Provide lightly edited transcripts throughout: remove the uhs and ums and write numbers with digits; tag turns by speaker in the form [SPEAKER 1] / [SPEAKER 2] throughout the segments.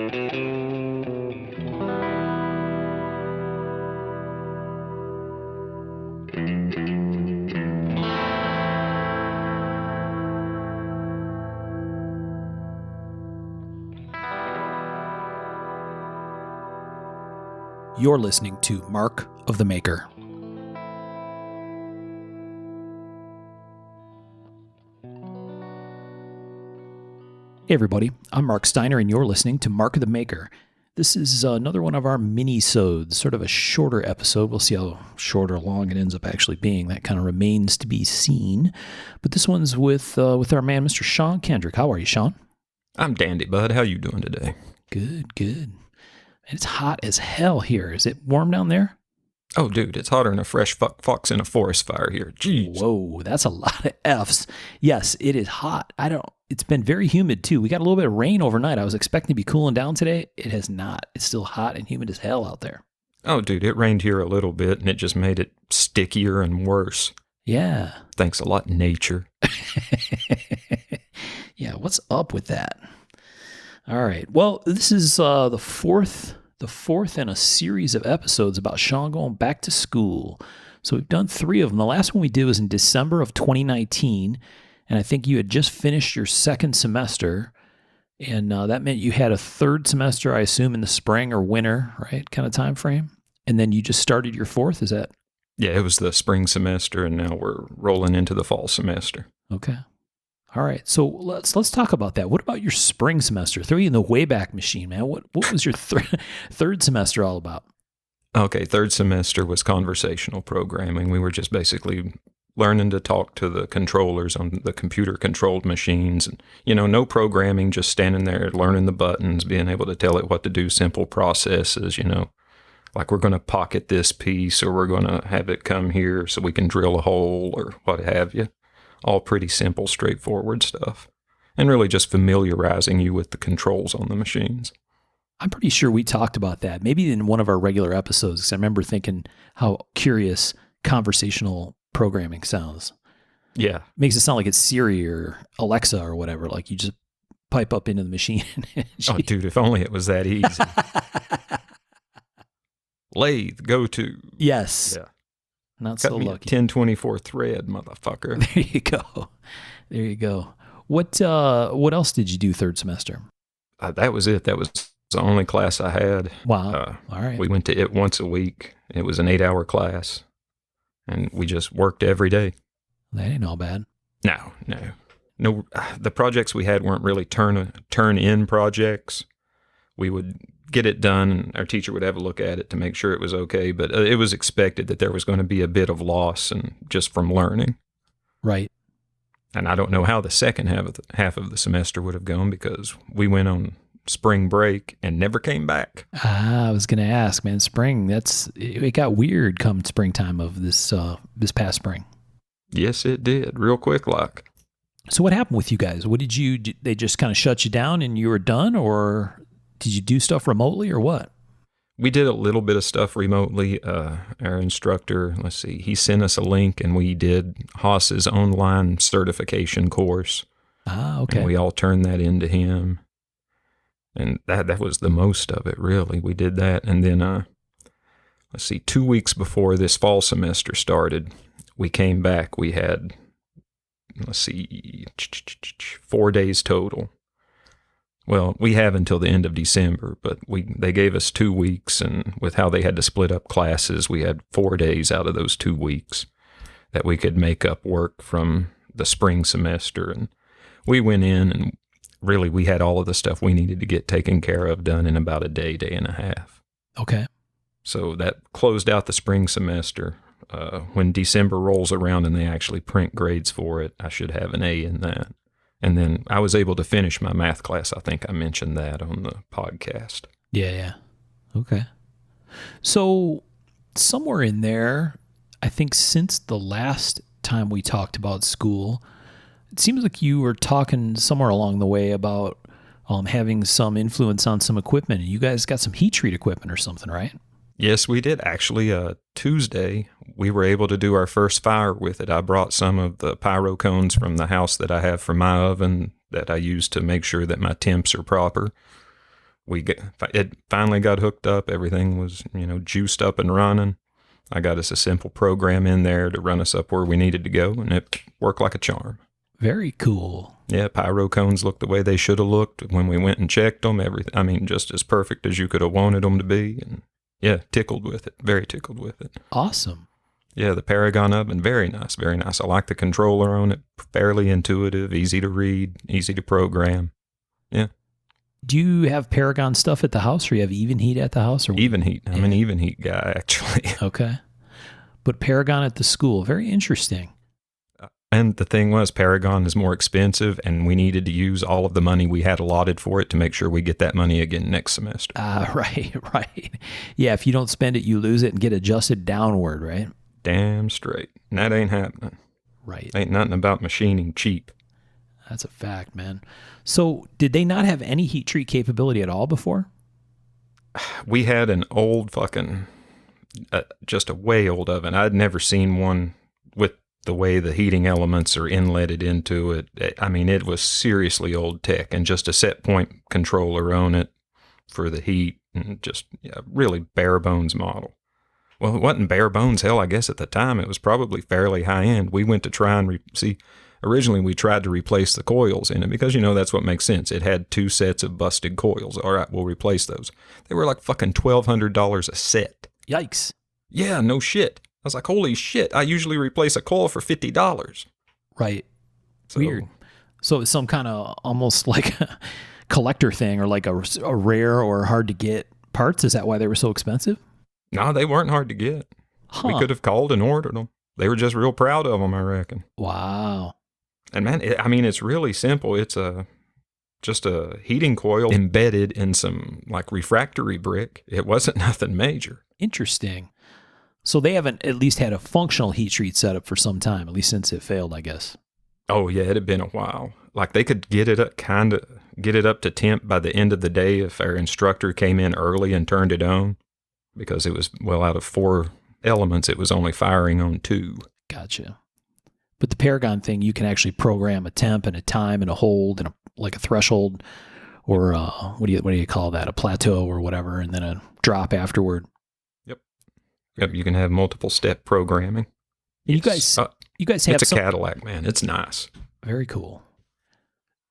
[SPEAKER 1] You're listening to Mark of the Maker. Hey everybody, I'm Mark Steiner and you're listening to Mark of the Maker. This is another one of our mini-sodes, sort of a shorter episode. We'll see how short or long it ends up actually being. That kind of remains to be seen. But this one's with our man, Mr. Sean Kendrick. How are you, Sean?
[SPEAKER 2] I'm dandy, bud. How you doing today?
[SPEAKER 1] Good. And it's hot as hell here. Is it warm down there?
[SPEAKER 2] Oh, dude, it's hotter than a fresh fox in a forest fire here. Jeez.
[SPEAKER 1] Whoa, that's a lot of Fs. Yes, it is hot. It's been very humid too. We got a little bit of rain overnight. I was expecting to be cooling down today. It has not. It's still hot and humid as hell out there.
[SPEAKER 2] Oh, dude, it rained here a little bit and it just made it stickier and worse.
[SPEAKER 1] Yeah.
[SPEAKER 2] Thanks a lot, nature.
[SPEAKER 1] Yeah, what's up with that? All right. Well, this is the fourth in a series of episodes about Sean going back to school. So we've done 3 of them. The last one we did was in December of 2019, and I think you had just finished your second semester, and that meant you had a third semester, I assume, in the spring or winter, right, kind of time frame, and then you just started your fourth. Is that?
[SPEAKER 2] Yeah, it was the spring semester, and now we're rolling into the fall semester.
[SPEAKER 1] Okay. All right, so let's talk about that. What about your spring semester? Throw you in the Wayback Machine, man. What was your third semester all about?
[SPEAKER 2] Okay, third semester was conversational programming. We were just basically learning to talk to the controllers on the computer-controlled machines. And, no programming, just standing there, learning the buttons, being able to tell it what to do, simple processes, like we're going to pocket this piece or we're going to have it come here so we can drill a hole or what have you. All pretty simple, straightforward stuff. And really just familiarizing you with the controls on the machines.
[SPEAKER 1] I'm pretty sure we talked about that, maybe in one of our regular episodes, because I remember thinking how curious conversational programming sounds.
[SPEAKER 2] Yeah.
[SPEAKER 1] Makes it sound like it's Siri or Alexa or whatever, like you just pipe up into the machine.
[SPEAKER 2] Oh, dude, if only it was that easy. Lathe, go to.
[SPEAKER 1] Yes.
[SPEAKER 2] Yeah.
[SPEAKER 1] Not
[SPEAKER 2] Cut
[SPEAKER 1] so
[SPEAKER 2] me
[SPEAKER 1] lucky.
[SPEAKER 2] 1024 thread, motherfucker.
[SPEAKER 1] There you go. What else did you do third semester?
[SPEAKER 2] That was it. That was the only class I had.
[SPEAKER 1] Wow. All right.
[SPEAKER 2] We went to it once a week. It was an 8-hour class, and we just worked every day.
[SPEAKER 1] That ain't all bad.
[SPEAKER 2] No. The projects we had weren't really turn-in projects. We would get it done, and our teacher would have a look at it to make sure it was okay. But it was expected that there was going to be a bit of loss, and just from learning.
[SPEAKER 1] Right.
[SPEAKER 2] And I don't know how the second half of the semester would have gone because we went on spring break and never came back.
[SPEAKER 1] I was going to ask, man. Spring. It got weird come springtime of this past spring.
[SPEAKER 2] Yes, it did, real quick, like. So
[SPEAKER 1] what happened with you guys? They just kind of shut you down and you were done, or did you do stuff remotely or what?
[SPEAKER 2] We did a little bit of stuff remotely. Our instructor, he sent us a link and we did Haas's online certification course.
[SPEAKER 1] Ah, okay.
[SPEAKER 2] And we all turned that into him. And that was the most of it, really. We did that. And then, 2 weeks before this fall semester started, we came back. We had, 4 days total. Well, we have until the end of December, but they gave us 2 weeks, and with how they had to split up classes, we had 4 days out of those 2 weeks that we could make up work from the spring semester. And we went in, and really we had all of the stuff we needed to get taken care of done in about a day and a half.
[SPEAKER 1] Okay.
[SPEAKER 2] So that closed out the spring semester. When December rolls around and they actually print grades for it, I should have an A in that. And then I was able to finish my math class. I think I mentioned that on the podcast.
[SPEAKER 1] Yeah. Okay. So somewhere in there, I think since the last time we talked about school, it seems like you were talking somewhere along the way about having some influence on some equipment. You guys got some heat treat equipment or something, right?
[SPEAKER 2] Yes, we did. Actually, Tuesday, we were able to do our first fire with it. I brought some of the pyro cones from the house that I have for my oven that I use to make sure that my temps are proper. It finally got hooked up. Everything was, juiced up and running. I got us a simple program in there to run us up where we needed to go, and it worked like a charm.
[SPEAKER 1] Very cool.
[SPEAKER 2] Yeah, pyro cones looked the way they should have looked when we went and checked them. Everything, just as perfect as you could have wanted them to be. And yeah, tickled with it. Very tickled with it.
[SPEAKER 1] Awesome.
[SPEAKER 2] Yeah, the Paragon oven, very nice, very nice. I like the controller on it. Fairly intuitive, easy to read, easy to program. Yeah.
[SPEAKER 1] Do you have Paragon stuff at the house, or you have Even Heat at the house? Or
[SPEAKER 2] Even Heat. I'm an Even Heat guy, actually.
[SPEAKER 1] Okay. But Paragon at the school, very interesting.
[SPEAKER 2] And the thing was, Paragon is more expensive, and we needed to use all of the money we had allotted for it to make sure we get that money again next semester.
[SPEAKER 1] Right. Yeah, if you don't spend it, you lose it and get adjusted downward, right?
[SPEAKER 2] Damn straight. And that ain't happening.
[SPEAKER 1] Right.
[SPEAKER 2] Ain't nothing about machining cheap.
[SPEAKER 1] That's a fact, man. So did they not have any heat treat capability at all before?
[SPEAKER 2] We had an old fucking, just a way old oven. I'd never seen one with the way the heating elements are inletted into it. I mean, it was seriously old tech, and just a set point controller on it for the heat, and just really bare bones model. Well, it wasn't bare bones. Hell, I guess at the time it was probably fairly high end. We went to try and see. Originally, we tried to replace the coils in it because, that's what makes sense. It had 2 sets of busted coils. All right, we'll replace those. They were like fucking $1,200 a set.
[SPEAKER 1] Yikes.
[SPEAKER 2] Yeah, no shit. I was like, holy shit. I usually replace a coil for $50.
[SPEAKER 1] Right.
[SPEAKER 2] So,
[SPEAKER 1] weird. So it's some kind of almost like a collector thing, or like a rare or hard to get parts. Is that why they were so expensive?
[SPEAKER 2] No, they weren't hard to get.
[SPEAKER 1] Huh.
[SPEAKER 2] We could have called and ordered them. They were just real proud of them, I reckon.
[SPEAKER 1] Wow.
[SPEAKER 2] And man, it's really simple. It's just a heating coil embedded in some like refractory brick. It wasn't nothing major.
[SPEAKER 1] Interesting. So they haven't at least had a functional heat treat setup for some time, at least since it failed, I guess.
[SPEAKER 2] Oh yeah, it had been a while. Like they could get it up to temp by the end of the day if our instructor came in early and turned it on, because it was, out of 4 elements, it was only firing on 2.
[SPEAKER 1] Gotcha. But the Paragon thing, you can actually program a temp and a time and a hold and like a threshold, or what do you call that? A plateau or whatever, and then a drop afterward.
[SPEAKER 2] Yep, you can have multiple step programming.
[SPEAKER 1] And you guys have
[SPEAKER 2] it's a Cadillac, man. It's nice.
[SPEAKER 1] Very cool.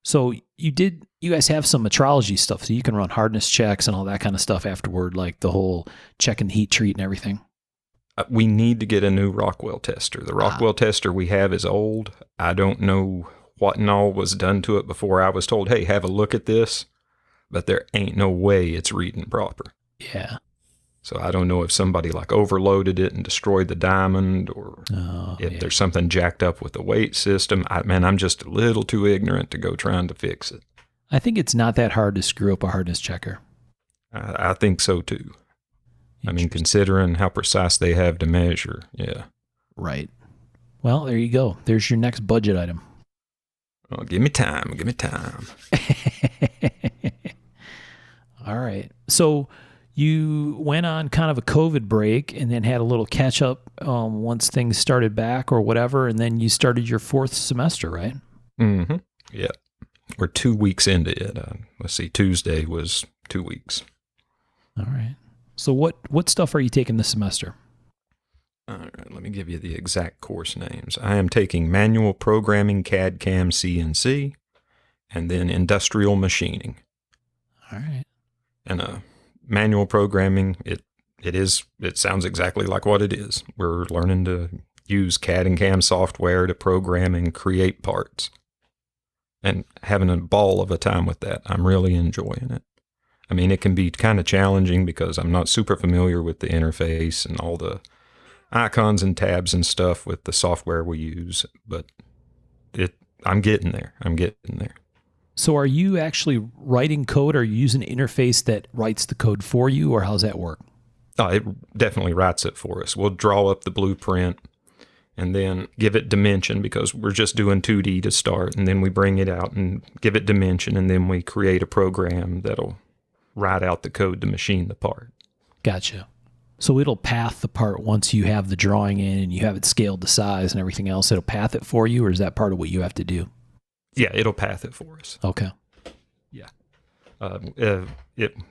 [SPEAKER 1] So you guys have some metrology stuff, so you can run hardness checks and all that kind of stuff afterward, like the whole checking the heat treat and everything.
[SPEAKER 2] We need to get a new Rockwell tester. The Rockwell tester we have is old. I don't know what and all was done to it before I was told, hey, have a look at this. But there ain't no way it's reading proper.
[SPEAKER 1] Yeah.
[SPEAKER 2] So I don't know if somebody like overloaded it and destroyed the diamond, or if there's something jacked up with the weight system. I'm just a little too ignorant to go trying to fix it.
[SPEAKER 1] I think it's not that hard to screw up a hardness checker.
[SPEAKER 2] I think so too. I mean, considering how precise they have to measure, yeah.
[SPEAKER 1] Right. Well, there you go. There's your next budget item.
[SPEAKER 2] Oh, give me time.
[SPEAKER 1] All right. So you went on kind of a COVID break and then had a little catch up once things started back or whatever, and then you started your 4th semester, right?
[SPEAKER 2] Mm-hmm. Yeah. We're 2 weeks into it. Let's see, Tuesday was 2 weeks.
[SPEAKER 1] All right. So what stuff are you taking this semester?
[SPEAKER 2] All right, let me give you the exact course names. I am taking Manual Programming, CAD, CAM, CNC, and then Industrial Machining.
[SPEAKER 1] All right.
[SPEAKER 2] And manual programming, it sounds exactly like what it is. We're learning to use CAD and CAM software to program and create parts, and having a ball of a time with that. I'm really enjoying it. I mean, it can be kind of challenging because I'm not super familiar with the interface and all the icons and tabs and stuff with the software we use, but I'm getting there.
[SPEAKER 1] So are you actually writing code, or are you using an interface that writes the code for you, or how's that work?
[SPEAKER 2] Oh, it definitely writes it for us. We'll draw up the blueprint and then give it dimension, because we're just doing 2D to start, and then we bring it out and give it dimension, and then we create a program that'll write out the code to machine the part.
[SPEAKER 1] Gotcha. So it'll path the part once you have the drawing in and you have it scaled to size and everything else. It'll path it for you, or is that part of what you have to do?
[SPEAKER 2] Yeah, it'll path it for us.
[SPEAKER 1] Okay.
[SPEAKER 2] Yeah.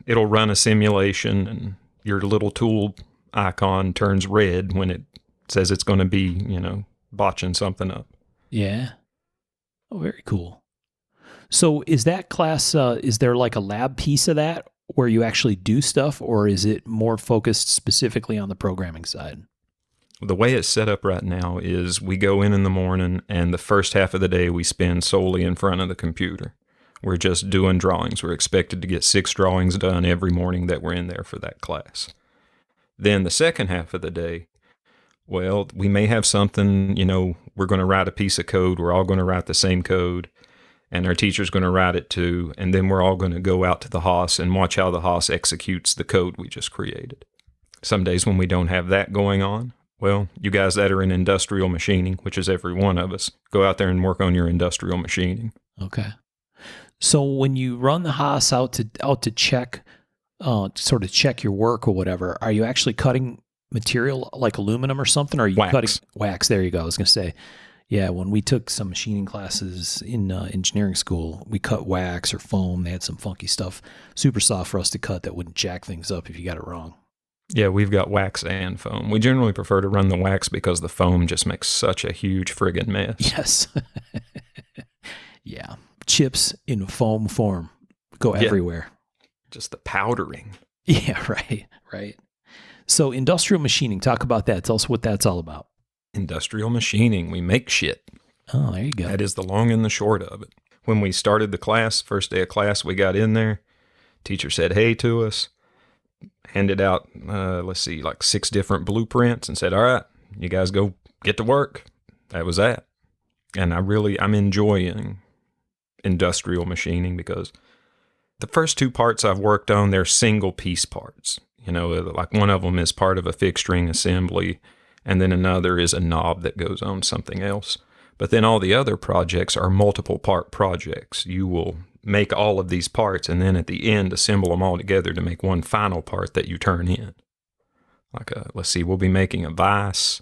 [SPEAKER 2] It'll run a simulation, and your little tool icon turns red when it says it's going to be, botching something up.
[SPEAKER 1] Yeah. Oh, very cool. So is that class, is there like a lab piece of that where you actually do stuff, or is it more focused specifically on the programming side?
[SPEAKER 2] The way it's set up right now is we go in the morning, and the first half of the day we spend solely in front of the computer. We're just doing drawings. We're expected to get 6 drawings done every morning that we're in there for that class. Then the second half of the day, well, we may have something, we're going to write a piece of code. We're all going to write the same code, and our teacher's going to write it too. And then we're all going to go out to the house and watch how the house executes the code we just created. Some days when we don't have that going on, well, you guys that are in industrial machining, which is every one of us, go out there and work on your industrial machining.
[SPEAKER 1] Okay. So when you run the Haas out to check, sort of check your work or whatever, are you actually cutting material like aluminum or something? Or are you cutting wax? There you go. I was going to say, yeah, when we took some machining classes in engineering school, we cut wax or foam. They had some funky stuff, super soft for us to cut that wouldn't jack things up if you got it wrong.
[SPEAKER 2] Yeah, we've got wax and foam. We generally prefer to run the wax because the foam just makes such a huge friggin' mess.
[SPEAKER 1] Yes. Yeah. Chips in foam form go everywhere.
[SPEAKER 2] Just the powdering.
[SPEAKER 1] Yeah, right. So industrial machining, talk about that. Tell us what that's all about.
[SPEAKER 2] Industrial machining, we make shit.
[SPEAKER 1] Oh, there you go.
[SPEAKER 2] That is the long and the short of it. When we started the class, first day of class, we got in there. Teacher said hey to us, handed out, like 6 different blueprints and said, all right, you guys go get to work. That was that. And I'm enjoying industrial machining because the first 2 parts I've worked on, they're single piece parts. Like one of them is part of a fixturing assembly, and then another is a knob that goes on something else. But then all the other projects are multiple part projects. You will make all of these parts and then at the end assemble them all together to make one final part that you turn in. Like we'll be making a vise,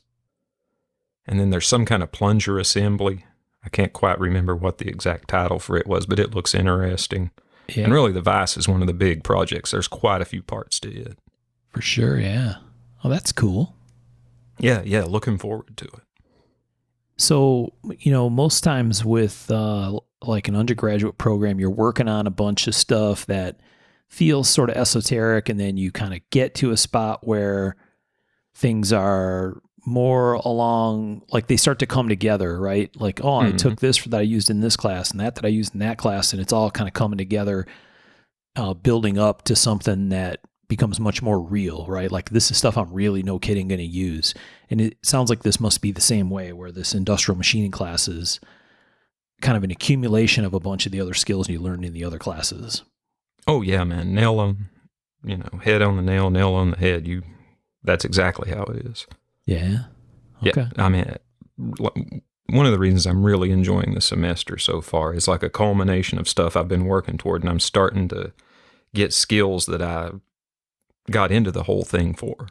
[SPEAKER 2] and then there's some kind of plunger assembly. I can't quite remember what the exact title for it was, but it looks interesting. Yeah. And really the vise is one of the big projects. There's quite a few parts to it.
[SPEAKER 1] For sure, yeah. Oh, that's cool.
[SPEAKER 2] Yeah, looking forward to it.
[SPEAKER 1] So, most times with like an undergraduate program, you're working on a bunch of stuff that feels sort of esoteric, and then you kind of get to a spot where things are more along, like they start to come together, right? Like, I took this that I used in this class and that I used in that class, and it's all kind of coming together, building up to something that becomes much more real, right? Like this is stuff I'm really, no kidding, going to use. And it sounds like this must be the same way, where this industrial machining class is kind of an accumulation of a bunch of the other skills you learned in the other classes.
[SPEAKER 2] Oh yeah, man. Nail on, head on the nail on the head. That's exactly how it is.
[SPEAKER 1] Yeah. Okay.
[SPEAKER 2] Yeah. I mean, one of the reasons I'm really enjoying the semester so far is like a culmination of stuff I've been working toward, and I'm starting to get skills that I got into the whole thing for.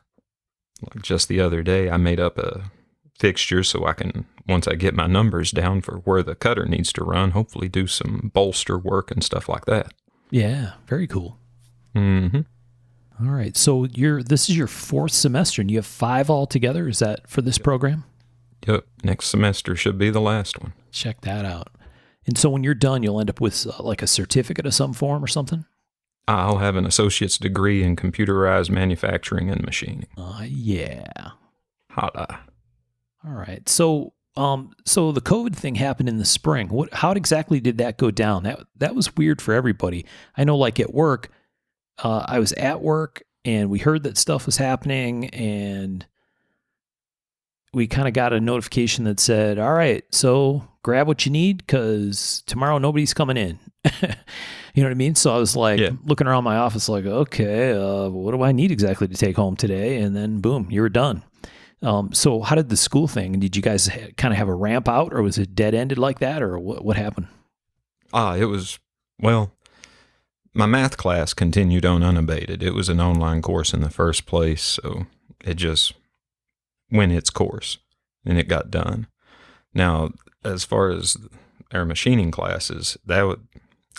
[SPEAKER 2] Like just the other day, I made up a fixture so I can, once I get my numbers down for where the cutter needs to run, hopefully do some bolster work and stuff like that.
[SPEAKER 1] Yeah. Very cool.
[SPEAKER 2] Mm-hmm.
[SPEAKER 1] All right. So this is your 4th semester, and you have 5 altogether. Is that for this program?
[SPEAKER 2] Yep. Next semester should be the last one.
[SPEAKER 1] Check that out. And so when you're done, you'll end up with like a certificate of some form or something?
[SPEAKER 2] I'll have an associate's degree in computerized manufacturing and machining.
[SPEAKER 1] Yeah.
[SPEAKER 2] Holla.
[SPEAKER 1] All right. So the COVID thing happened in the spring. How exactly did that go down? That was weird for everybody. I know, like at work, I was at work and we heard that stuff was happening, and we kind of got a notification that said, all right, so grab what you need because tomorrow nobody's coming in. You know what I mean? So I was like looking around my office like, okay, what do I need exactly to take home today? And then boom, you were done. So how did the school thing, did you guys kind of have a ramp out, or was it dead ended like that, or what happened?
[SPEAKER 2] It was, well, my math class continued on unabated. It was an online course in the first place, so it just went its course and it got done. Now, as far as our machining classes,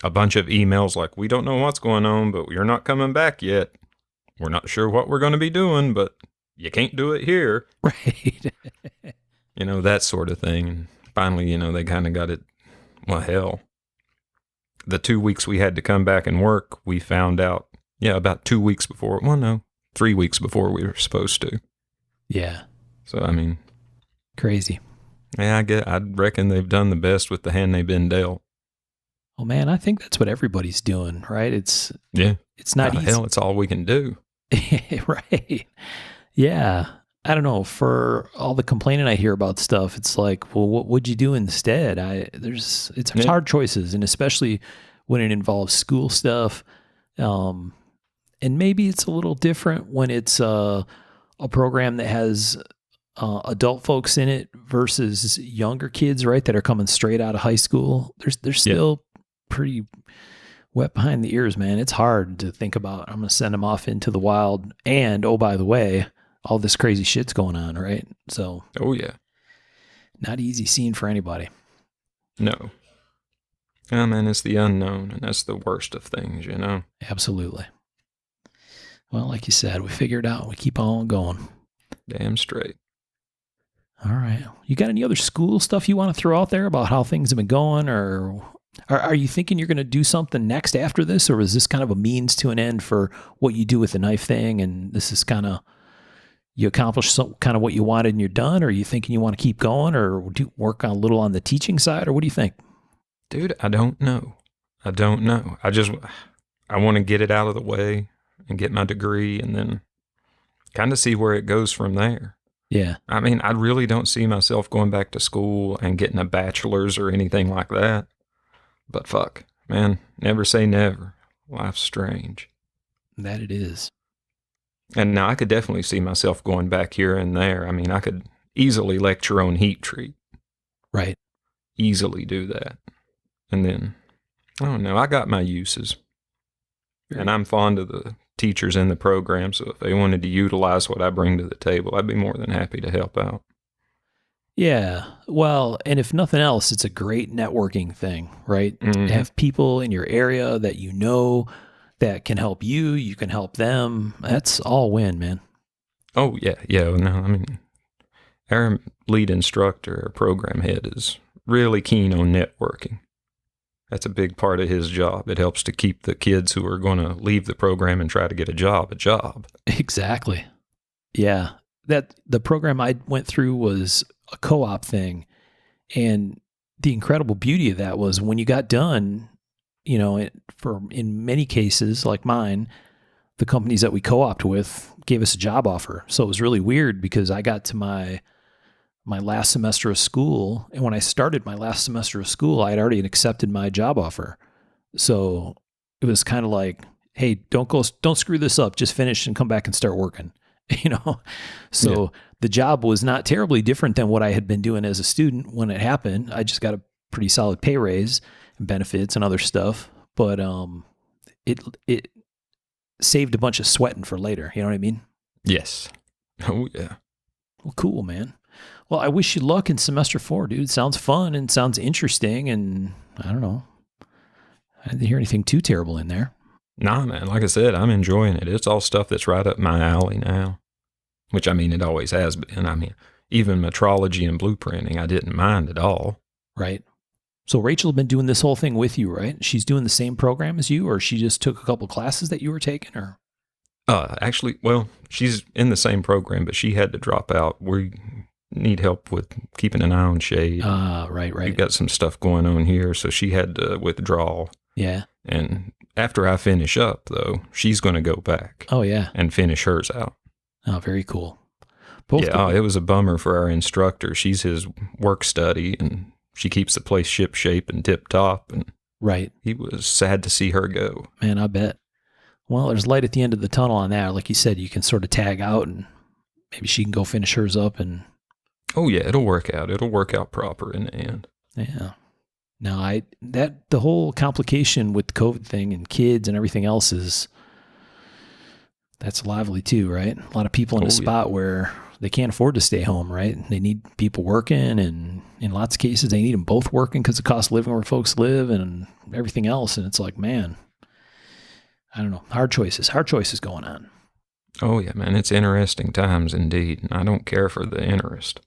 [SPEAKER 2] a bunch of emails like, we don't know what's going on, but you're not coming back yet. We're not sure what we're going to be doing, but you can't do it here.
[SPEAKER 1] Right.
[SPEAKER 2] That sort of thing. And finally, they kind of got it. Well, hell, the 2 weeks we had to come back and work, we found out, about 2 weeks before. Well, no, 3 weeks before we were supposed to.
[SPEAKER 1] Yeah.
[SPEAKER 2] So, I mean.
[SPEAKER 1] Crazy.
[SPEAKER 2] Yeah, I reckon they've done the best with the hand they've been dealt.
[SPEAKER 1] Well, man, I think that's what everybody's doing, right? It's not easy.
[SPEAKER 2] Hell, it's all we can do.
[SPEAKER 1] Right. Yeah. I don't know. For all the complaining I hear about stuff, it's like, well, what would you do instead? It's hard choices, and especially when it involves school stuff. And maybe it's a little different when it's a program that has adult folks in it versus younger kids, right? That are coming straight out of high school. They're still pretty wet behind the ears, man. It's hard to think about, I'm going to send them off into the wild. And, oh, by the way, all this crazy shit's going on, right? So.
[SPEAKER 2] Oh, yeah.
[SPEAKER 1] Not easy scene for anybody.
[SPEAKER 2] No. Oh, man, it's the unknown, and that's the worst of things,
[SPEAKER 1] Absolutely. Well, like you said, we figure it out. We keep on going.
[SPEAKER 2] Damn straight.
[SPEAKER 1] All right. You got any other school stuff you want to throw out there about how things have been going, or are you thinking you're going to do something next after this, or is this kind of a means to an end for what you do with the knife thing, and this is kind of, you accomplished some kind of what you wanted and you're done, or are you thinking you want to keep going, or do work a little on the teaching side, or what do you think?
[SPEAKER 2] Dude, I don't know. I want to get it out of the way and get my degree and then kind of see where it goes from there.
[SPEAKER 1] Yeah.
[SPEAKER 2] I mean, I really don't see myself going back to school and getting a bachelor's or anything like that. But fuck, man, never say never. Life's strange.
[SPEAKER 1] That it is.
[SPEAKER 2] And now I could definitely see myself going back here and there. I mean, I could easily lecture on heat treat.
[SPEAKER 1] Right.
[SPEAKER 2] Easily do that. And then, I don't know, I got my uses. And I'm fond of the teachers in the program, so if they wanted to utilize what I bring to the table, I'd be more than happy to help out.
[SPEAKER 1] Yeah. Well, and if nothing else, it's a great networking thing, right?
[SPEAKER 2] Mm-hmm.
[SPEAKER 1] To have people in your area that you know that can help you, you can help them. That's all win, man.
[SPEAKER 2] Oh, yeah. Yeah. No, I mean, our lead instructor, our program head, is really keen on networking. That's a big part of his job. It helps to keep the kids who are going to leave the program and try to get a job.
[SPEAKER 1] Exactly. Yeah. The program I went through was a co-op thing. And the incredible beauty of that was when you got done, in many cases like mine, the companies that we co-opted with gave us a job offer. So it was really weird because I got to my last semester of school. And when I started my last semester of school, I had already accepted my job offer. So it was kind of like, hey, don't screw this up. Just finish and come back and start working, So the job was not terribly different than what I had been doing as a student when it happened. I just got a pretty solid pay raise and benefits and other stuff. But it saved a bunch of sweating for later. You know what I mean?
[SPEAKER 2] Yes. Oh, yeah.
[SPEAKER 1] Well, cool, man. Well, I wish you luck in semester 4, dude. Sounds fun and sounds interesting. And I don't know. I didn't hear anything too terrible in there.
[SPEAKER 2] Nah, man. Like I said, I'm enjoying it. It's all stuff that's right up my alley now. Which, I mean, it always has been. I mean, even metrology and blueprinting, I didn't mind at all.
[SPEAKER 1] Right. So Rachel had been doing this whole thing with you, right? She's doing the same program as you, or she just took a couple classes that you were taking, or?
[SPEAKER 2] Actually, well, she's in the same program, but she had to drop out. We need help with keeping an eye on Shade.
[SPEAKER 1] Right.
[SPEAKER 2] We've got some stuff going on here, so she had to withdraw.
[SPEAKER 1] Yeah.
[SPEAKER 2] And after I finish up, though, she's going to go back.
[SPEAKER 1] Oh, yeah.
[SPEAKER 2] And finish hers out.
[SPEAKER 1] Oh, very cool.
[SPEAKER 2] It was a bummer for our instructor. She's his work study, and she keeps the place ship shape and tip top. And
[SPEAKER 1] right.
[SPEAKER 2] He was sad to see her go.
[SPEAKER 1] Man, I bet. Well, there's light at the end of the tunnel on that. Like you said, you can sort of tag out, and maybe she can go finish hers up. And
[SPEAKER 2] oh yeah, it'll work out. It'll work out proper in the end.
[SPEAKER 1] Yeah. No, the whole complication with the COVID thing and kids and everything else that's lively too, right? A lot of people in a spot where they can't afford to stay home, right? They need people working, and in lots of cases, they need them both working because the cost of living where folks live and everything else. And it's like, man, I don't know. Hard choices going on.
[SPEAKER 2] Oh, yeah, man. It's interesting times indeed. I don't care for the interest.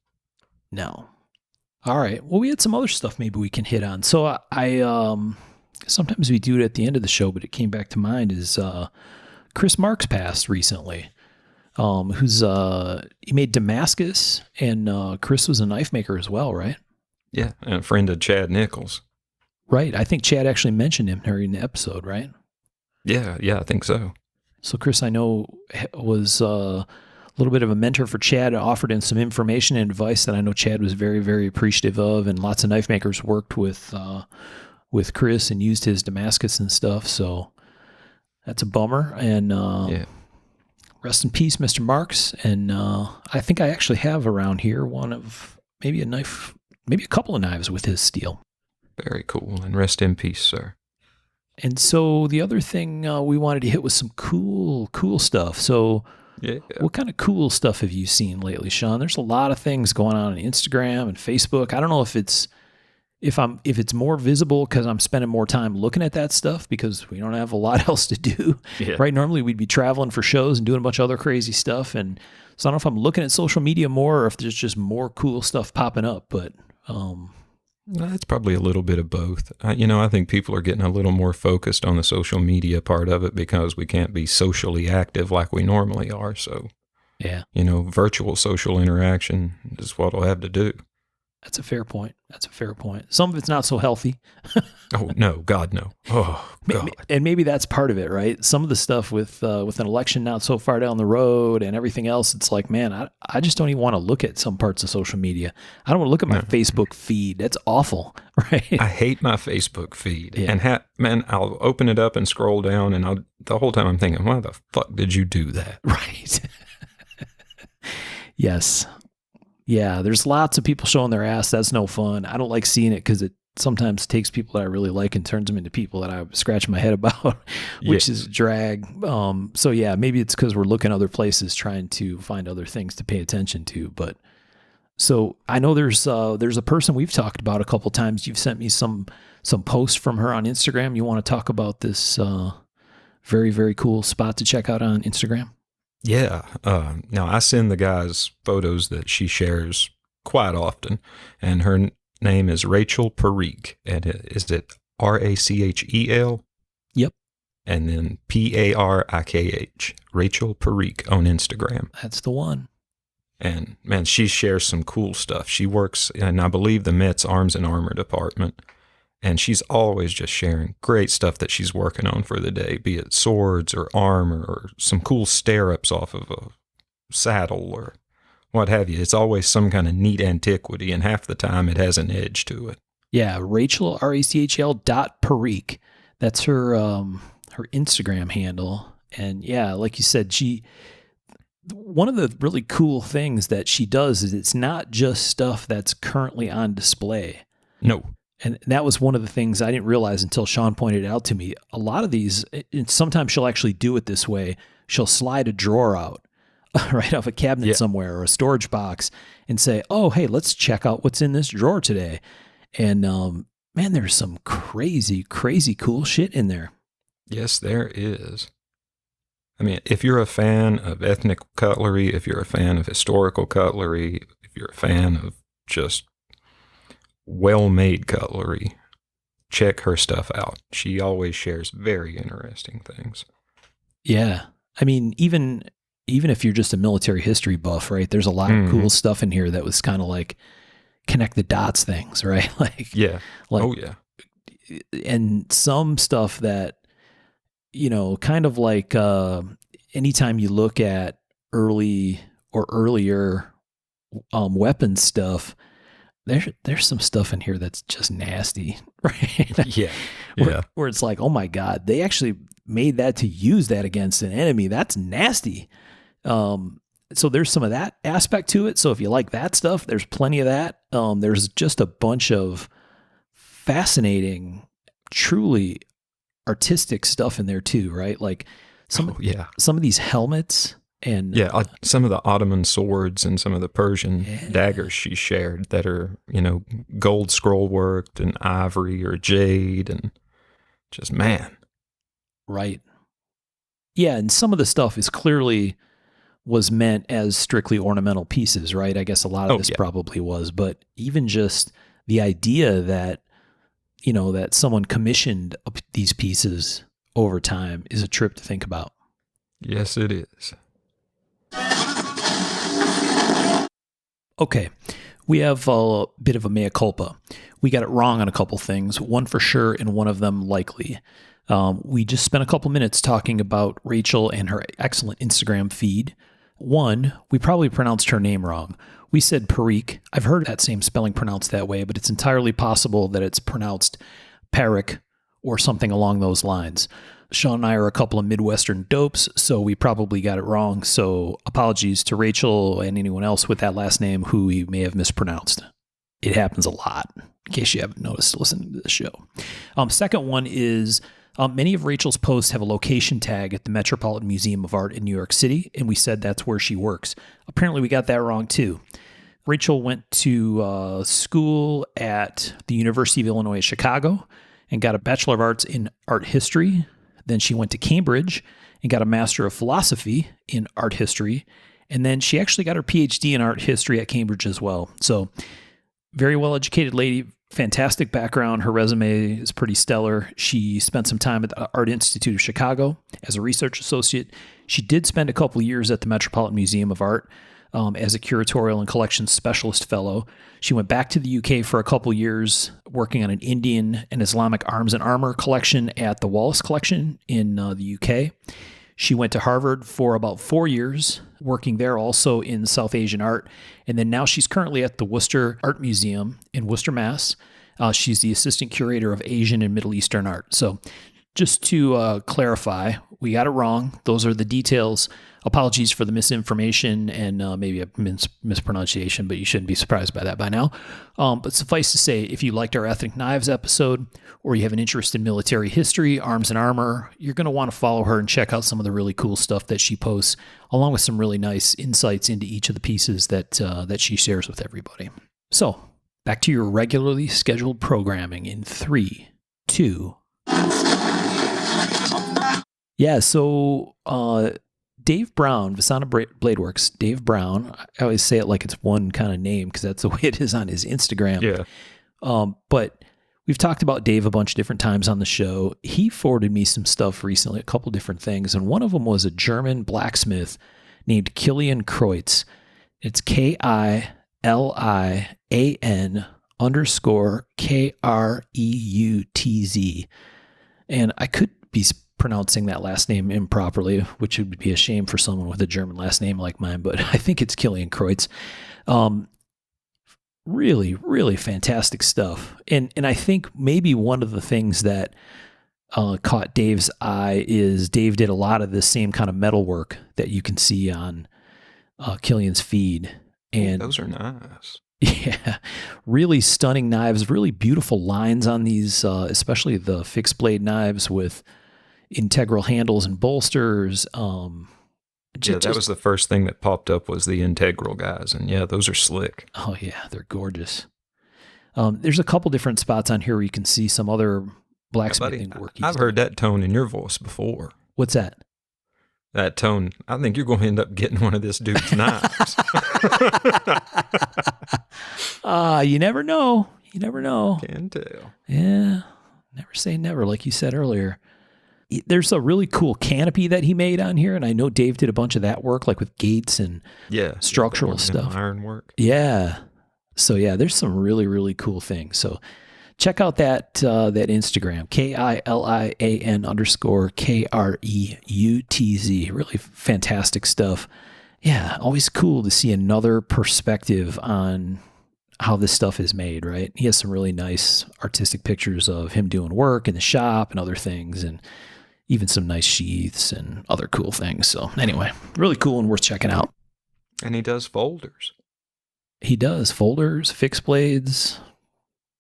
[SPEAKER 1] No. All right. Well, we had some other stuff maybe we can hit on. So I sometimes we do it at the end of the show, but it came back to mind is Chris Marks passed recently. He made Damascus, and Chris was a knife maker as well, right?
[SPEAKER 2] Yeah, and a friend of Chad Nichols.
[SPEAKER 1] Right. I think Chad actually mentioned him during the episode, right?
[SPEAKER 2] Yeah, I think so.
[SPEAKER 1] So Chris, I know, was a little bit of a mentor for Chad, offered him some information and advice that I know Chad was very, very appreciative of, and lots of knife makers worked with Chris and used his Damascus and stuff. So that's a bummer. And
[SPEAKER 2] Yeah.
[SPEAKER 1] rest in peace, Mr. Marks. And I think I actually have around here maybe a couple of knives with his steel.
[SPEAKER 2] Very cool. And rest in peace, sir.
[SPEAKER 1] And so the other thing we wanted to hit was some cool stuff. So
[SPEAKER 2] Yeah.
[SPEAKER 1] what kind of cool stuff have you seen lately, Sean? There's a lot of things going on Instagram and Facebook. I don't know if it's more visible because I'm spending more time looking at that stuff because we don't have a lot else to do.
[SPEAKER 2] Yeah.
[SPEAKER 1] Right? Normally we'd be traveling for shows and doing a bunch of other crazy stuff. And so I don't know if I'm looking at social media more or if there's just more cool stuff popping up, but
[SPEAKER 2] It's probably a little bit of both. I think people are getting a little more focused on the social media part of it because we can't be socially active like we normally are. So,
[SPEAKER 1] yeah,
[SPEAKER 2] virtual social interaction is what we'll have to do.
[SPEAKER 1] that's a fair point. Some of it's not so healthy.
[SPEAKER 2] Oh, no, God, no. Oh, God.
[SPEAKER 1] And maybe that's part of it, right? Some of the stuff with an election not so far down the road and everything else, it's like, man, I just don't even want to look at some parts of social media. I don't want to look at my Facebook feed. That's awful, right?
[SPEAKER 2] I hate my Facebook feed.
[SPEAKER 1] Yeah.
[SPEAKER 2] And man, I'll open it up and scroll down, and the whole time I'm thinking, why the fuck did you do that?
[SPEAKER 1] Right. Yes. Yeah, there's lots of people showing their ass. That's no fun. I don't like seeing it because it sometimes takes people that I really like and turns them into people that I scratch my head about, which is drag. So yeah, maybe it's because we're looking other places trying to find other things to pay attention to. But so I know there's a person we've talked about a couple times. You've sent me some posts from her on Instagram. You want to talk about this very, very cool spot to check out on Instagram?
[SPEAKER 2] Yeah. Now, I send the guys photos that she shares quite often, and her name is Rachel Parikh. And is it Rachel?
[SPEAKER 1] Yep.
[SPEAKER 2] And then Parikh, Rachel Parikh on Instagram.
[SPEAKER 1] That's the one.
[SPEAKER 2] And man, she shares some cool stuff. She works in, I believe, the Met's Arms and Armor department. And she's always just sharing great stuff that she's working on for the day, be it swords or armor or some cool stirrups off of a saddle or what have you. It's always some kind of neat antiquity, and half the time it has an edge to it.
[SPEAKER 1] Yeah, Rachel, Rachl.Parikh. That's her Instagram handle. And yeah, like you said, one of the really cool things that she does is it's not just stuff that's currently on display.
[SPEAKER 2] No.
[SPEAKER 1] And that was one of the things I didn't realize until Sean pointed it out to me. A lot of these, sometimes she'll actually do it this way. She'll slide a drawer out right off a cabinet somewhere or a storage box and say, oh, hey, let's check out what's in this drawer today. And man, there's some crazy, crazy cool shit in there.
[SPEAKER 2] Yes, there is. I mean, if you're a fan of ethnic cutlery, if you're a fan of historical cutlery, if you're a fan of just well-made cutlery, check her stuff out. She always shares very interesting things.
[SPEAKER 1] Yeah. I mean, even if you're just a military history buff, right, there's a lot of cool stuff in here that was kind of like connect the dots things, right? Like,
[SPEAKER 2] yeah.
[SPEAKER 1] Like,
[SPEAKER 2] oh, yeah.
[SPEAKER 1] And some stuff that, kind of like anytime you look at early or earlier weapons stuff, there's some stuff in here that's just nasty, right?
[SPEAKER 2] Yeah.
[SPEAKER 1] Where it's like, oh my God, they actually made that to use that against an enemy. That's nasty. So there's some of that aspect to it. So if you like that stuff, there's plenty of that. There's just a bunch of fascinating, truly artistic stuff in there too, right? Like some of these helmets And
[SPEAKER 2] Yeah, some of the Ottoman swords and some of the Persian daggers she shared that are, gold scroll worked and ivory or jade and just, man.
[SPEAKER 1] right. Yeah, and some of the stuff is clearly was meant as strictly ornamental pieces, right? I guess a lot of
[SPEAKER 2] Oh,
[SPEAKER 1] this
[SPEAKER 2] yeah.
[SPEAKER 1] probably was, but even just the idea that, that someone commissioned these pieces over time is a trip to think about.
[SPEAKER 2] Yes, it is.
[SPEAKER 1] Okay, we have a bit of a mea culpa. We got it wrong on a couple things, one for sure and one of them likely. We just spent a couple minutes talking about Rachel and her excellent Instagram feed. One, we probably pronounced her name wrong. We said Parikh. I've heard that same spelling pronounced that way, but it's entirely possible that it's pronounced Parik or something along those lines. Sean and I are a couple of Midwestern dopes, so we probably got it wrong. So apologies to Rachel and anyone else with that last name who we may have mispronounced. It happens a lot, in case you haven't noticed listening to the show. Second one is many of Rachel's posts have a location tag at the Metropolitan Museum of Art in New York City, and we said that's where she works. Apparently, we got that wrong too. Rachel went to school at the University of Illinois at Chicago and got a Bachelor of Arts in Art History. Then she went to Cambridge and got a Master of Philosophy in Art History. And then she actually got her PhD in Art History at Cambridge as well. So very well-educated lady, fantastic background. Her resume is pretty stellar. She spent some time at the Art Institute of Chicago as a research associate. She did spend a couple of years at the Metropolitan Museum of Art as a curatorial and collections specialist fellow. She went back to the UK for a couple of years working on an Indian and Islamic arms and armor collection at the Wallace Collection in the UK. She went to Harvard for about 4 years, working there also in South Asian art. And then now she's currently at the Worcester Art Museum in Worcester, Mass. She's the assistant curator of Asian and Middle Eastern art. So just to clarify, we got it wrong. Those are the details. Apologies for the misinformation and maybe a mispronunciation, but you shouldn't be surprised by that by now. But suffice to say, if you liked our Ethnic Knives episode, or you have an interest in military history, arms and armor, you're going to want to follow her and check out some of the really cool stuff that she posts, along with some really nice insights into each of the pieces that she shares with everybody. So, back to your regularly scheduled programming in 3, 2. Yeah, so Dave Brown, Visana Bladeworks, Dave Brown, I always say it like it's one kind of name because that's the way it is on his Instagram.
[SPEAKER 2] Yeah.
[SPEAKER 1] But we've talked about Dave a bunch of different times on the show. He forwarded me some stuff recently, a couple different things, and one of them was a German blacksmith named Kilian Kreutz. It's KILIAN_KREUTZ. And I could be pronouncing that last name improperly, which would be a shame for someone with a German last name like mine, but I think it's Kilian Kreutz. Really, really fantastic stuff. And I think maybe one of the things that caught Dave's eye is Dave did a lot of this same kind of metal work that you can see on Kilian's feed. And
[SPEAKER 2] those are nice.
[SPEAKER 1] Yeah, really stunning knives, really beautiful lines on these, especially the fixed blade knives with integral handles and bolsters.
[SPEAKER 2] That was the first thing that popped up was the integral guys. And yeah, those are slick.
[SPEAKER 1] Oh yeah, they're gorgeous. There's a couple different spots on here where you can see some other blacksmithing work.
[SPEAKER 2] I've heard that tone in your voice before.
[SPEAKER 1] What's that?
[SPEAKER 2] That tone. I think you're going to end up getting one of this dude's knives.
[SPEAKER 1] You never know. You never know.
[SPEAKER 2] Can tell.
[SPEAKER 1] Yeah. Never say never, like you said earlier. There's a really cool canopy that he made on here, and I know Dave did a bunch of that work, like with gates and structural stuff.
[SPEAKER 2] Ironwork.
[SPEAKER 1] Yeah. So yeah, there's some really, really cool things. So check out that Instagram, KILIAN_KREUTZ. Really fantastic stuff. Yeah, always cool to see another perspective on how this stuff is made, right? He has some really nice artistic pictures of him doing work in the shop and other things, and even some nice sheaths and other cool things. So anyway, really cool and worth checking out.
[SPEAKER 2] And he does folders.
[SPEAKER 1] He does folders, fixed blades,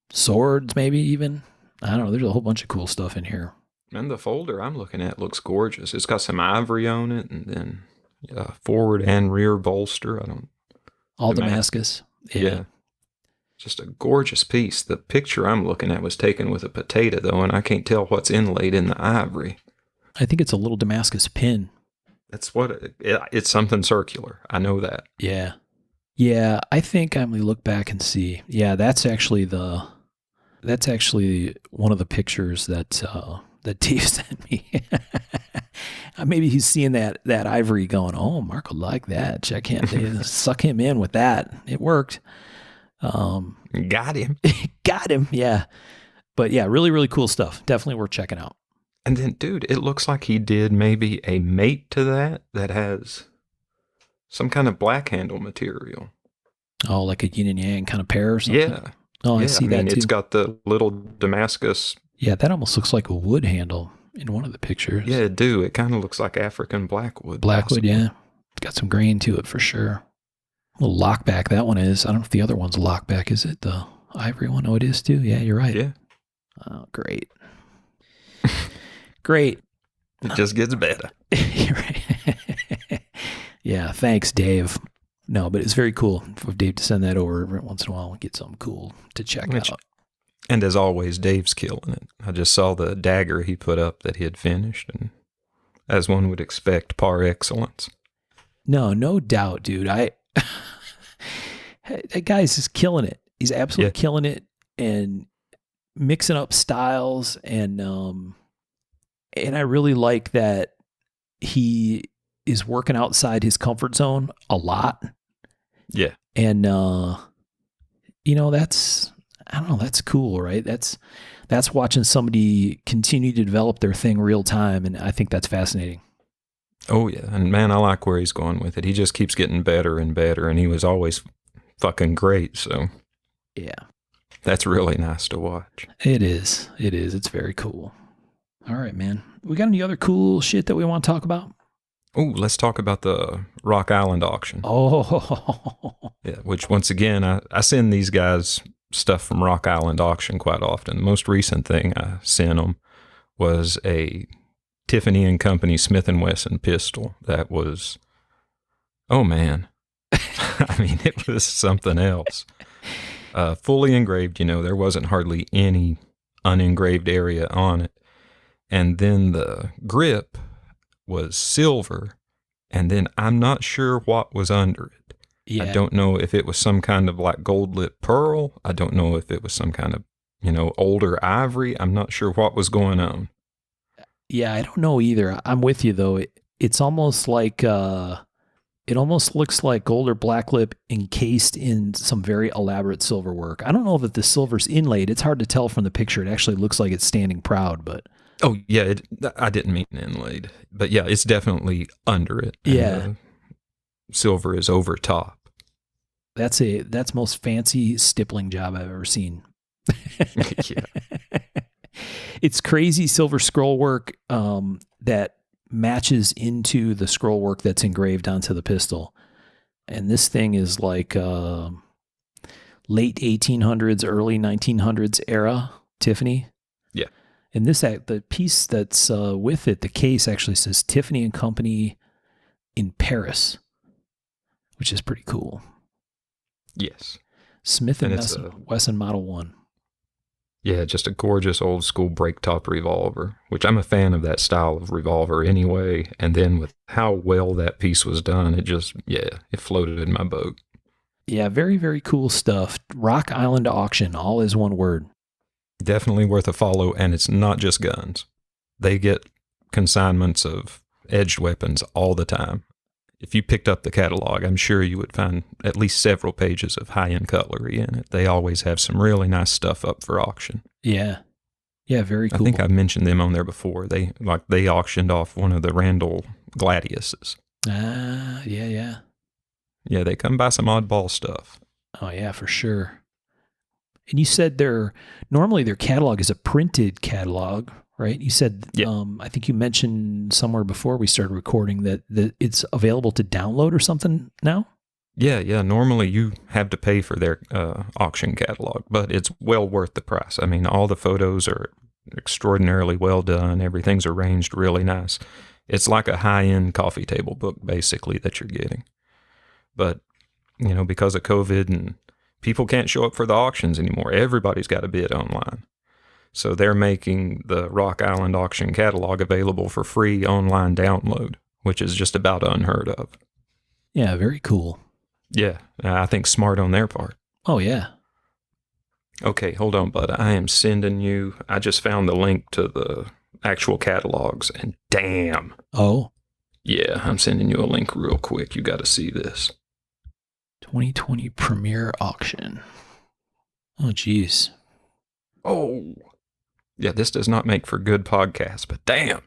[SPEAKER 1] swords, maybe even. I don't know. There's a whole bunch of cool stuff in here.
[SPEAKER 2] And the folder I'm looking at looks gorgeous. It's got some ivory on it, and then forward and rear bolster. I don't.
[SPEAKER 1] All Damascus.
[SPEAKER 2] Yeah. Just a gorgeous piece. The picture I'm looking at was taken with a potato, though, and I can't tell what's inlaid in the ivory.
[SPEAKER 1] I think it's a little Damascus pin.
[SPEAKER 2] That's what it's something circular. I know that.
[SPEAKER 1] Yeah. Yeah, I think I'm going to look back and see. Yeah, that's actually one of the pictures that Dave sent me. Maybe he's seeing that ivory going, oh, Mark will like that. Check him. Suck him in with that. It worked.
[SPEAKER 2] Got him.
[SPEAKER 1] Got him. Yeah. But yeah, really, really cool stuff. Definitely worth checking out.
[SPEAKER 2] And then, dude, it looks like he did maybe a mate to that has some kind of black handle material.
[SPEAKER 1] Oh, like a yin and yang kind of pair or something?
[SPEAKER 2] Yeah.
[SPEAKER 1] Oh, I see that too.
[SPEAKER 2] It's got the little Damascus.
[SPEAKER 1] Yeah, that almost looks like a wood handle in one of the pictures.
[SPEAKER 2] Yeah, it do. It kind of looks like African blackwood.
[SPEAKER 1] Blackwood, yeah. It's got some grain to it for sure. A little lockback, that one is. I don't know if the other one's a lockback. Is it the ivory one? Oh, it is too? Yeah, you're right.
[SPEAKER 2] Yeah.
[SPEAKER 1] Oh, great. Great.
[SPEAKER 2] It just gets better.
[SPEAKER 1] You're right. Yeah, thanks, Dave. No, but it's very cool for Dave to send that over every once in a while and get something cool to check out.
[SPEAKER 2] And as always, Dave's killing it. I just saw the dagger he put up that he had finished, and as one would expect, par excellence.
[SPEAKER 1] No doubt, dude. That guy's just killing it. He's absolutely killing it and mixing up styles, and I really like that he is working outside his comfort zone a lot.
[SPEAKER 2] Yeah.
[SPEAKER 1] And that's cool, right? That's watching somebody continue to develop their thing real time, and I think that's fascinating.
[SPEAKER 2] Oh yeah, and man, I like where he's going with it. He just keeps getting better and better, and he was always fucking great, so
[SPEAKER 1] yeah.
[SPEAKER 2] That's really nice to watch.
[SPEAKER 1] It is. It's very cool. All right, man. We got any other cool shit that we want to talk about?
[SPEAKER 2] Oh, let's talk about the Rock Island auction.
[SPEAKER 1] Oh.
[SPEAKER 2] Yeah, which once again, I send these guys stuff from Rock Island auction quite often. The most recent thing I sent them was a Tiffany and Company Smith & Wesson pistol that was, oh man. I mean, it was something else. Fully engraved, there wasn't hardly any unengraved area on it. And then the grip was silver, and then I'm not sure what was under it. Yeah. I don't know if it was some kind of like gold lit pearl. I don't know if it was some kind of, older ivory. I'm not sure what was going on.
[SPEAKER 1] Yeah, I don't know either. I'm with you though. It's almost like it almost looks like gold or black lip encased in some very elaborate silver work. I don't know if the silver's inlaid. It's hard to tell from the picture. It actually looks like it's standing proud, but
[SPEAKER 2] oh yeah, I didn't mean inlaid, but yeah, it's definitely under it.
[SPEAKER 1] Yeah,
[SPEAKER 2] silver is over top.
[SPEAKER 1] That's most fancy stippling job I've ever seen.
[SPEAKER 2] Yeah.
[SPEAKER 1] It's crazy silver scroll work that matches into the scroll work that's engraved onto the pistol. And this thing is like late 1800s, early 1900s era Tiffany.
[SPEAKER 2] Yeah.
[SPEAKER 1] And the piece that's with it, the case actually says Tiffany and Company in Paris, which is pretty cool.
[SPEAKER 2] Yes.
[SPEAKER 1] Smith & Wesson Model 1.
[SPEAKER 2] Yeah, just a gorgeous old school break top revolver, which I'm a fan of that style of revolver anyway. And then with how well that piece was done, it floated in my boat.
[SPEAKER 1] Yeah, very, very cool stuff. Rock Island Auction, all is one word.
[SPEAKER 2] Definitely worth a follow, and it's not just guns. They get consignments of edged weapons all the time. If you picked up the catalog, I'm sure you would find at least several pages of high-end cutlery in it. They always have some really nice stuff up for auction.
[SPEAKER 1] Yeah. Yeah, very cool.
[SPEAKER 2] I think I've mentioned them on there before. They auctioned off one of the Randall Gladiuses.
[SPEAKER 1] Yeah.
[SPEAKER 2] Yeah, they come by some oddball stuff.
[SPEAKER 1] Oh, yeah, for sure. And you said normally their catalog is a printed catalog, right? You said, yeah. I think you mentioned somewhere before we started recording that it's available to download or something now?
[SPEAKER 2] Yeah. Normally you have to pay for their auction catalog, but it's well worth the price. I mean, all the photos are extraordinarily well done. Everything's arranged really nice. It's like a high-end coffee table book, basically, that you're getting. But, because of COVID and people can't show up for the auctions anymore, everybody's got to bid online. So they're making the Rock Island auction catalog available for free online download, which is just about unheard of.
[SPEAKER 1] Yeah, very cool.
[SPEAKER 2] Yeah, I think smart on their part.
[SPEAKER 1] Oh, yeah.
[SPEAKER 2] Okay, hold on, bud. I am sending you, I just found the link to the actual catalogs, and damn.
[SPEAKER 1] Oh.
[SPEAKER 2] Yeah, I'm sending you a link real quick. You got to see this.
[SPEAKER 1] 2020 Premiere Auction. Oh, geez.
[SPEAKER 2] Oh. Yeah, this does not make for good podcasts, but damn.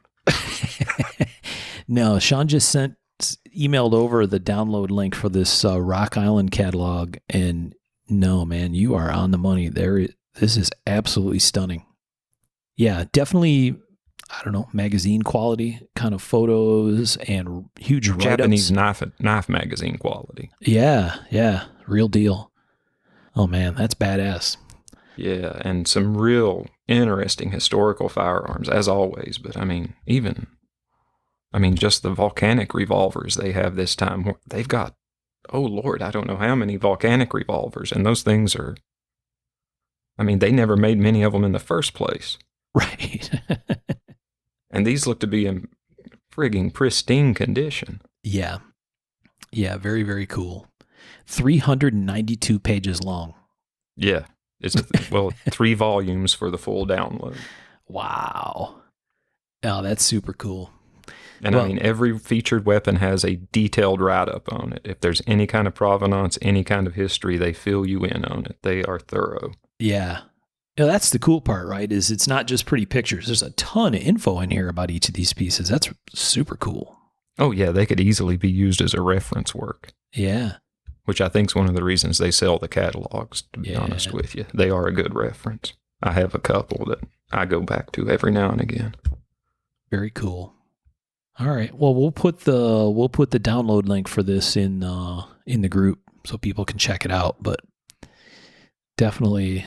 [SPEAKER 1] No, Sean just emailed over the download link for this Rock Island catalog, and no, man, you are on the money. This is absolutely stunning. Yeah, definitely, I don't know, magazine quality kind of photos and huge write-ups.
[SPEAKER 2] Japanese knife magazine quality.
[SPEAKER 1] Yeah, real deal. Oh, man, that's badass.
[SPEAKER 2] Yeah, and some real interesting historical firearms, as always. But, just the volcanic revolvers they have this time. They've got, oh, Lord, I don't know how many volcanic revolvers. And those things are, they never made many of them in the first place.
[SPEAKER 1] Right.
[SPEAKER 2] And these look to be in frigging pristine condition.
[SPEAKER 1] Yeah, very, very cool. 392 pages long.
[SPEAKER 2] Yeah. It's 3 volumes for the full download.
[SPEAKER 1] Wow. Oh, that's super cool.
[SPEAKER 2] And every featured weapon has a detailed write-up on it. If there's any kind of provenance, any kind of history, they fill you in on it. They are thorough.
[SPEAKER 1] Yeah. That's the cool part, right? Is it's not just pretty pictures. There's a ton of info in here about each of these pieces. That's super cool.
[SPEAKER 2] Oh, yeah. They could easily be used as a reference work.
[SPEAKER 1] Yeah.
[SPEAKER 2] Which I think is one of the reasons they sell the catalogs, to be honest with you. They are a good reference. I have a couple that I go back to every now and again.
[SPEAKER 1] Very cool. All right. Well, we'll put the download link for this in the group so people can check it out. But definitely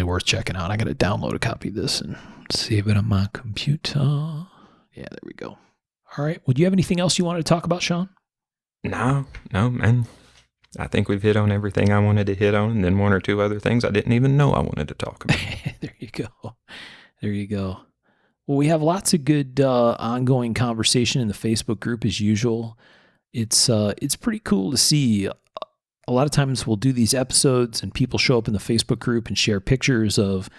[SPEAKER 1] worth checking out. I got to download a copy of this and save it on my computer. Yeah, there we go. All right. Well, do you have anything else you wanted to talk about, Sean?
[SPEAKER 2] No, man. I think we've hit on everything I wanted to hit on, and then one or two other things I didn't even know I wanted to talk about.
[SPEAKER 1] There you go. Well, we have lots of good ongoing conversation in the Facebook group as usual. It's pretty cool to see. A lot of times we'll do these episodes and people show up in the Facebook group and share pictures of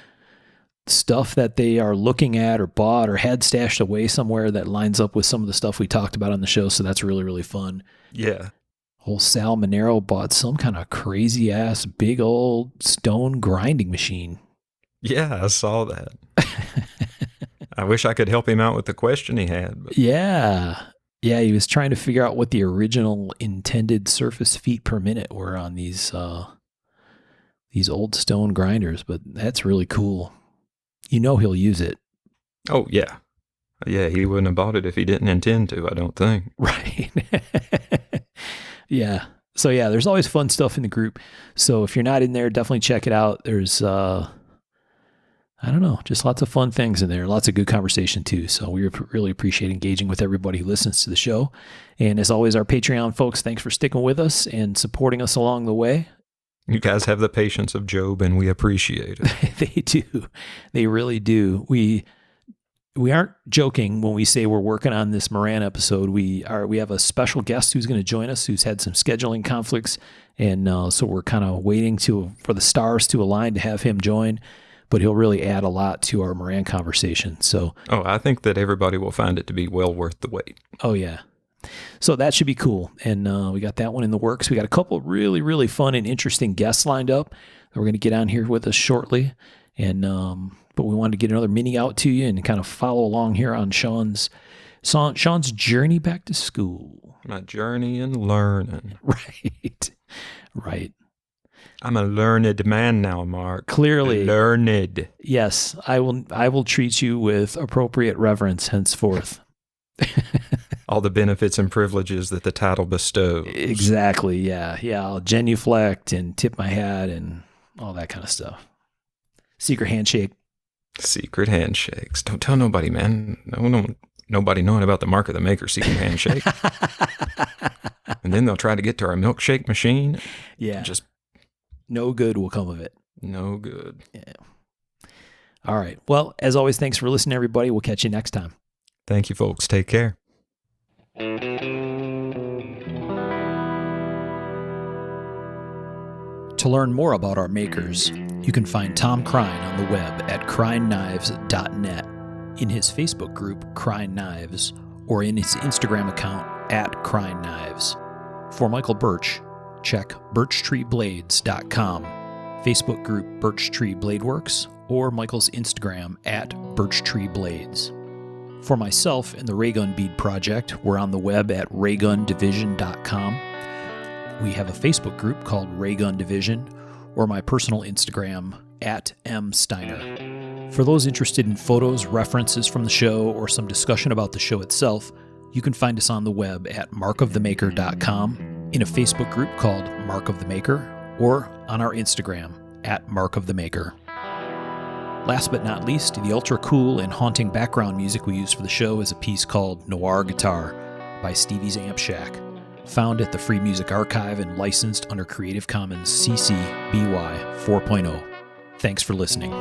[SPEAKER 1] stuff that they are looking at or bought or had stashed away somewhere that lines up with some of the stuff we talked about on the show. So that's really, really fun.
[SPEAKER 2] Yeah.
[SPEAKER 1] Old Sal Monero bought some kind of crazy ass big old stone grinding machine.
[SPEAKER 2] Yeah, I saw that. I wish I could help him out with the question he had. But.
[SPEAKER 1] Yeah, he was trying to figure out what the original intended surface feet per minute were on these old stone grinders, but that's really cool. He'll use it.
[SPEAKER 2] Oh, yeah. Yeah, he wouldn't have bought it if he didn't intend to, I don't think.
[SPEAKER 1] Right. Yeah. So, yeah, there's always fun stuff in the group. So if you're not in there, definitely check it out. There's, just lots of fun things in there. Lots of good conversation, too. So we really appreciate engaging with everybody who listens to the show. And as always, our Patreon folks, thanks for sticking with us and supporting us along the way.
[SPEAKER 2] You guys have the patience of Job, and we appreciate it.
[SPEAKER 1] They do. They really do. We aren't joking when we say we're working on this Moran episode. We have a special guest who's going to join us, who's had some scheduling conflicts, and so we're kind of waiting for the stars to align to have him join. But he'll really add a lot to our Moran conversation. So,
[SPEAKER 2] I think that everybody will find it to be well worth the wait.
[SPEAKER 1] Oh yeah, so that should be cool. And we got that one in the works. We got a couple of really, really fun and interesting guests lined up that we're going to get on here with us shortly. And but we wanted to get another mini out to you and kind of follow along here on Sean's journey back to school.
[SPEAKER 2] My journey in learning.
[SPEAKER 1] Right.
[SPEAKER 2] I'm a learned man now, Mark.
[SPEAKER 1] Clearly.
[SPEAKER 2] Learned.
[SPEAKER 1] Yes, I will treat you with appropriate reverence henceforth.
[SPEAKER 2] All the benefits and privileges that the title bestows.
[SPEAKER 1] Exactly, yeah. I'll genuflect and tip my hat and all that kind of stuff. Secret handshake.
[SPEAKER 2] Secret handshakes. Don't tell nobody, man. nobody knowing about the Mark of the Maker secret handshake. And then they'll try to get to our milkshake machine.
[SPEAKER 1] Yeah.
[SPEAKER 2] Just
[SPEAKER 1] no good will come of it.
[SPEAKER 2] no good.
[SPEAKER 1] Yeah. All right. Well, as always, thanks for listening, everybody. We'll catch you next time.
[SPEAKER 2] Thank you, folks. Take care.
[SPEAKER 1] To learn more about our makers, you can find Tom Crine on the web at crineknives.net, in his Facebook group, Crine Knives, or in his Instagram account, at Crine Knives. For Michael Birch, check birchtreeblades.com, Facebook group Birch Tree Blade Works, or Michael's Instagram at birchtreeblades. For myself and the Raygun Bead Project, we're on the web at raygundivision.com. We have a Facebook group called Raygun Division, or my personal Instagram, at msteiner. For those interested in photos, references from the show, or some discussion about the show itself, you can find us on the web at markofthemaker.com, in a Facebook group called Mark of the Maker, or on our Instagram, at Mark of the Maker. Last but not least, the ultra cool and haunting background music we use for the show is a piece called Noir Guitar by Stevie's Amp Shack, found at the Free Music Archive and licensed under Creative Commons CC BY 4.0. Thanks for listening.